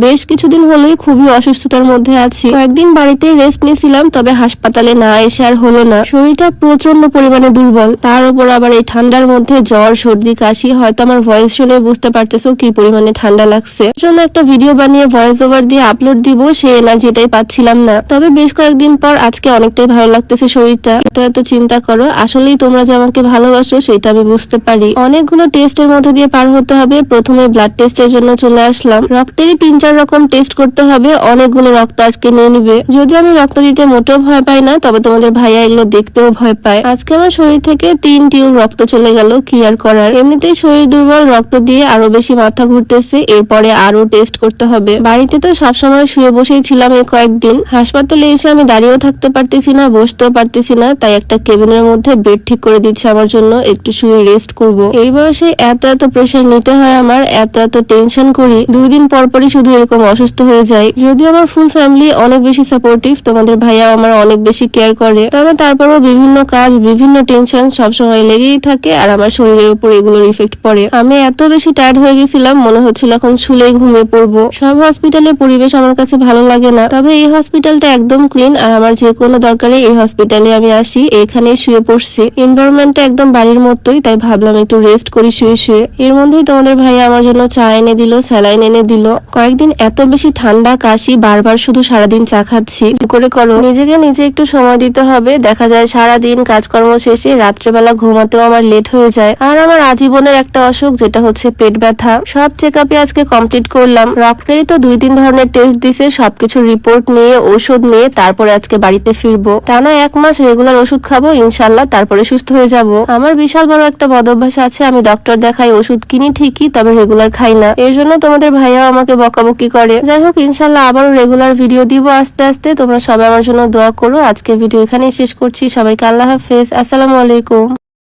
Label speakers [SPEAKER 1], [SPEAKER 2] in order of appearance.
[SPEAKER 1] বেশ কিছুদিন হলোই খুবই অসুস্থতার মধ্যে আছি। কয়েকদিন বাড়িতে রেস্ট নিয়েছিলাম, তবে হাসপাতালে না এসে আর হলো না। শরীরটা প্রচন্ড পরিমাণে দুর্বল, তার উপর আবার এই ঠান্ডার মধ্যে জ্বর, সর্দি, কাশি। হয়তো আমার ভয়েস শুনে বুঝতে পারতেছো কি পরিমাণে ঠান্ডা লাগছে। জন্য একটা ভিডিও বানিয়ে ভয়েস ওভার দিয়ে আপলোড দিব, সেই এনার্জিটাই পাচ্ছিলাম না। তবে বেশ কয়েকদিন পর আজকে অনেকটাই ভালো লাগতেছে শরীরটা। এত চিন্তা করো, আসলেই তোমরা যে আমাকে ভালোবাসো সেটা আমি বুঝতে পারি। অনেকগুলো টেস্টের মধ্যে দিয়ে পার হতে হবে। প্রথমে ব্লাড টেস্টের জন্য চলে আসলাম। রক্তেরই 3-4 রকম টেস্ট করতে হবে, অনেকগুলো রক্ত আজকে নিয়ে নিবে। যদি আমি রক্ত দিতে মোটেও ভয় পাই না, তবে তোমাদের ভাইয়া এগুলো দেখতেও ভয় পায়। আজকে আমার শরীর থেকে 3 টিউব রক্ত চলে গেল, কি আর করার। এমনিতেই শরীর দুর্বল, রক্ত দিয়ে আরো বেশি মাথা ঘুরতেছে। এরপরে আরো টেস্ট করতে হবে। বাড়িতে তো সবসময় শুয়ে বসেই ছিলাম এই কয়েকদিন। হাসপাতালে এসে আমি দাঁড়িয়েও থাকতে পারতেছি না, বসতেও পারতেছি না। তাই একটা কেবিনের মধ্যে বেড ঠিক করে দিচ্ছে আমার জন্য, একটু শুয়ে রেস্ট করব। এই বয়সে এত প্রেশার নিতে হয় আমার, এত টেনশন করি। 2 দিন পরপরই শুধু এরকম অসুস্থ হয়ে যায়। যদিও আমার ফুল ফ্যামিলি অনেক বেশি সাপোর্টিভ, তোমাদের ভাইয়া আমার অনেক বেশি কেয়ার করে, তবে তারপরও বিভিন্ন কাজ, বিভিন্ন টেনশন সবসময় লেগেই থাকে, আর আমার শরীরের উপর এগুলোর ইফেক্ট পড়ে। আমি এত বেশি টায়ার্ড হয়ে গেছিলাম, মনে হচ্ছিল এখন শুলেই ঘুমিয়ে পড়বো। সব হসপিটালের পরিবেশ আমার কাছে ভালো লাগে না, তবে এই হসপিটালটা একদম ক্লিন, আর আমার যে কোনো দরকারে এই হসপিটালে আমি আসি, এখানে শুয়ে পড়ছি। এনভায়রনমেন্টটা একদম বাড়ির মতোই, তাই ভাবলাম একটু রেস্ট করি শুয়ে শুয়ে। এর মধ্যেই তোমাদের ভাইয়া আমার জন্য চা এনে দিল, স্যালাইন এনে দিল। কয়েকদিন এত বেশি ঠান্ডা, কাশি, বারবার শুধু সারাদিন চা খাচ্ছি। করে করো, নিজেকে নিজে একটু সময় দিতে হবে। দেখা যায় সারাদিন কাজকর্ম শেষে রাত্রেবেলা ঘুমাতেও আমার লেট হয়ে যায়। আর আমার আজীবনের একটা অসুখ, যেটা হচ্ছে পেট ব্যথা। সব চেকআপই আজকে কমপ্লিট করলাম। রক্তেরই তো 2-3 ধরনের টেস্ট দিছে, সবকিছু রিপোর্ট নিয়ে, ওষুধ নিয়ে তারপরে আজকে বাড়িতে ফিরবো। টানা 1 মাস রেগুলার ওষুধ খাবো ইনশাল্লাহ, তারপরে সুস্থ হয়ে যাব। আমার বিশাল বড় একটা বদভ্যাস আছে, আমি ডক্টর দেখাই, ওষুধ কিনি ঠিকই, তবে রেগুলার খাই না। এর জন্য তোমাদের ভাইয়া আমাকে বকাবকি করে। যাই হোক, ইনশাল্লাহ আবারও রেগুলার ভিডিও দিব আস্তে আস্তে। তোমরা সবাই আমার জন্য দোয়া করো। আজকে ভিডিও এখানেই শেষ করছি। সবাইকে আল্লাহ হাফেজ, আসসালামু আলাইকুম।